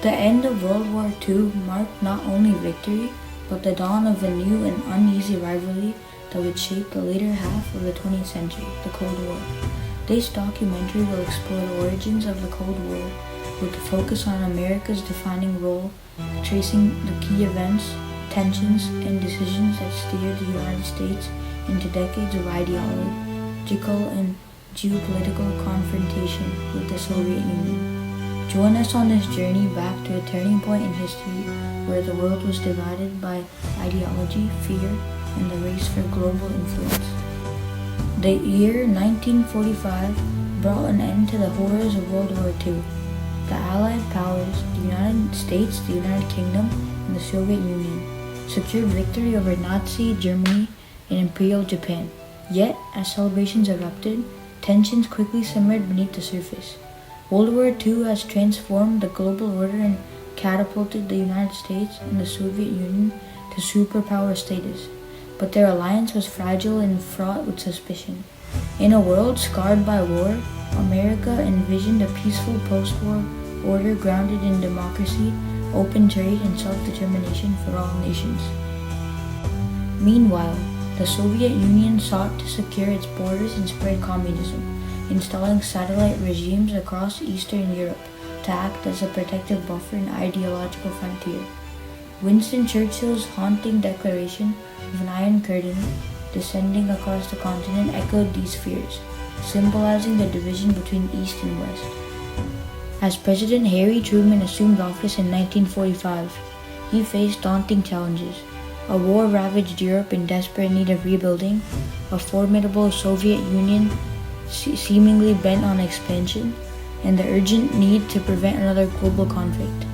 The end of World War II marked not only victory, but the dawn of a new and uneasy rivalry that would shape the later half of the 20th century, the Cold War. This documentary will explore the origins of the Cold War with a focus on America's defining role, tracing the key events, tensions, and decisions that steered the United States into decades of ideological and geopolitical confrontation with the Soviet Union. Join us on this journey back to a turning point in history where the world was divided by ideology, fear, and the race for global influence. The year 1945 brought an end to the horrors of World War II. The Allied powers, the United States, the United Kingdom, and the Soviet Union, secured victory over Nazi Germany and Imperial Japan. Yet, as celebrations erupted, tensions quickly simmered beneath the surface. World War II has transformed the global order and catapulted the United States and the Soviet Union to superpower status, but their alliance was fragile and fraught with suspicion. In a world scarred by war, America envisioned a peaceful post-war order grounded in democracy, open trade, and self-determination for all nations. Meanwhile, the Soviet Union sought to secure its borders and spread communism, installing satellite regimes across Eastern Europe to act as a protective buffer and ideological frontier. Winston Churchill's haunting declaration of an Iron Curtain descending across the continent echoed these fears, symbolizing the division between East and West. As President Harry Truman assumed office in 1945, he faced daunting challenges: a war-ravaged Europe in desperate need of rebuilding, a formidable Soviet Union seemingly bent on expansion, and the urgent need to prevent another global conflict.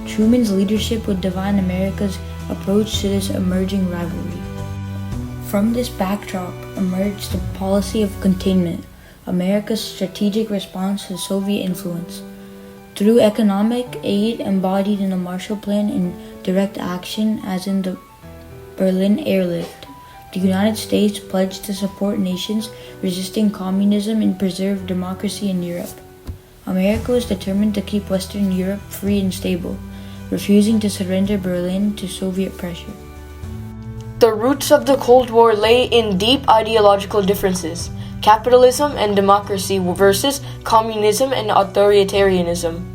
Truman's leadership would define America's approach to this emerging rivalry. From this backdrop emerged the policy of containment, America's strategic response to Soviet influence. Through economic aid embodied in the Marshall Plan and direct action as in the Berlin Airlift, the United States pledged to support nations resisting communism and preserve democracy in Europe. America was determined to keep Western Europe free and stable, refusing to surrender Berlin to Soviet pressure. The roots of the Cold War lay in deep ideological differences: capitalism and democracy versus communism and authoritarianism.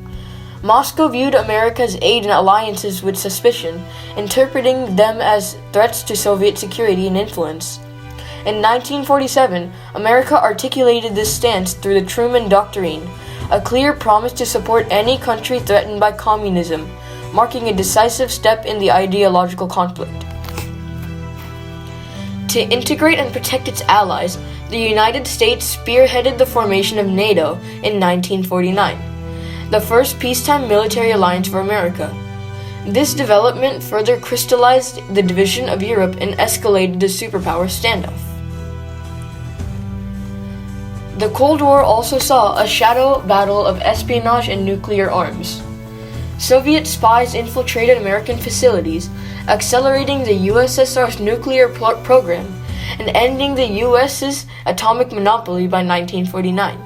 Moscow viewed America's aid and alliances with suspicion, interpreting them as threats to Soviet security and influence. In 1947, America articulated this stance through the Truman Doctrine, a clear promise to support any country threatened by communism, marking a decisive step in the ideological conflict. To integrate and protect its allies, the United States spearheaded the formation of NATO in 1949, the first peacetime military alliance for America. This development further crystallized the division of Europe and escalated the superpower standoff. The Cold War also saw a shadow battle of espionage and nuclear arms. Soviet spies infiltrated American facilities, accelerating the USSR's nuclear program and ending the US's atomic monopoly by 1949.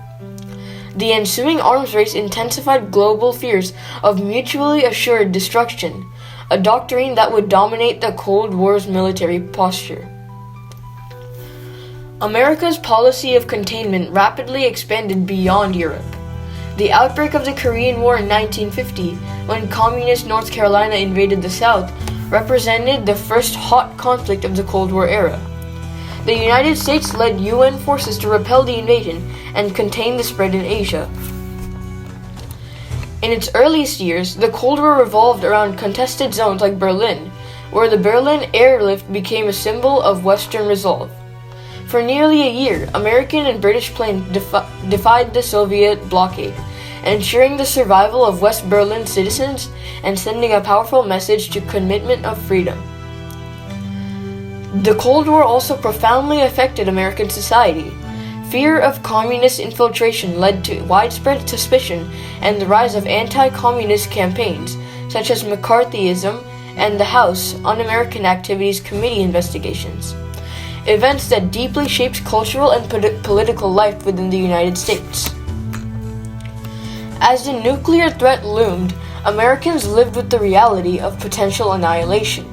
The ensuing arms race intensified global fears of mutually assured destruction, a doctrine that would dominate the Cold War's military posture. America's policy of containment rapidly expanded beyond Europe. The outbreak of the Korean War in 1950, when communist North Carolina invaded the South, represented the first hot conflict of the Cold War era. The United States led UN forces to repel the invasion and contain the spread in Asia. In its earliest years, the Cold War revolved around contested zones like Berlin, where the Berlin Airlift became a symbol of Western resolve. For nearly a year, American and British planes defied the Soviet blockade, ensuring the survival of West Berlin citizens and sending a powerful message to commitment of freedom. The Cold War also profoundly affected American society. Fear of communist infiltration led to widespread suspicion and the rise of anti-communist campaigns, such as McCarthyism and the House Un-American Activities Committee investigations, events that deeply shaped cultural and political life within the United States. As the nuclear threat loomed, Americans lived with the reality of potential annihilation.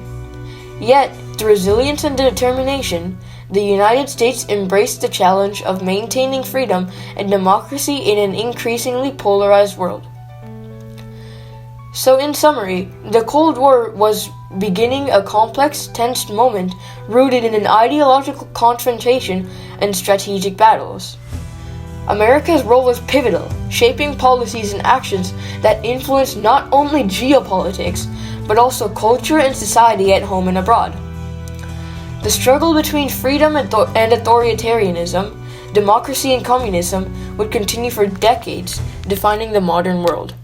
Yet, through resilience and determination, the United States embraced the challenge of maintaining freedom and democracy in an increasingly polarized world. So in summary, the Cold War was beginning a complex, tense moment rooted in an ideological confrontation and strategic battles. America's role was pivotal, shaping policies and actions that influenced not only geopolitics, but also culture and society at home and abroad. The struggle between freedom and authoritarianism, democracy and communism would continue for decades, defining the modern world.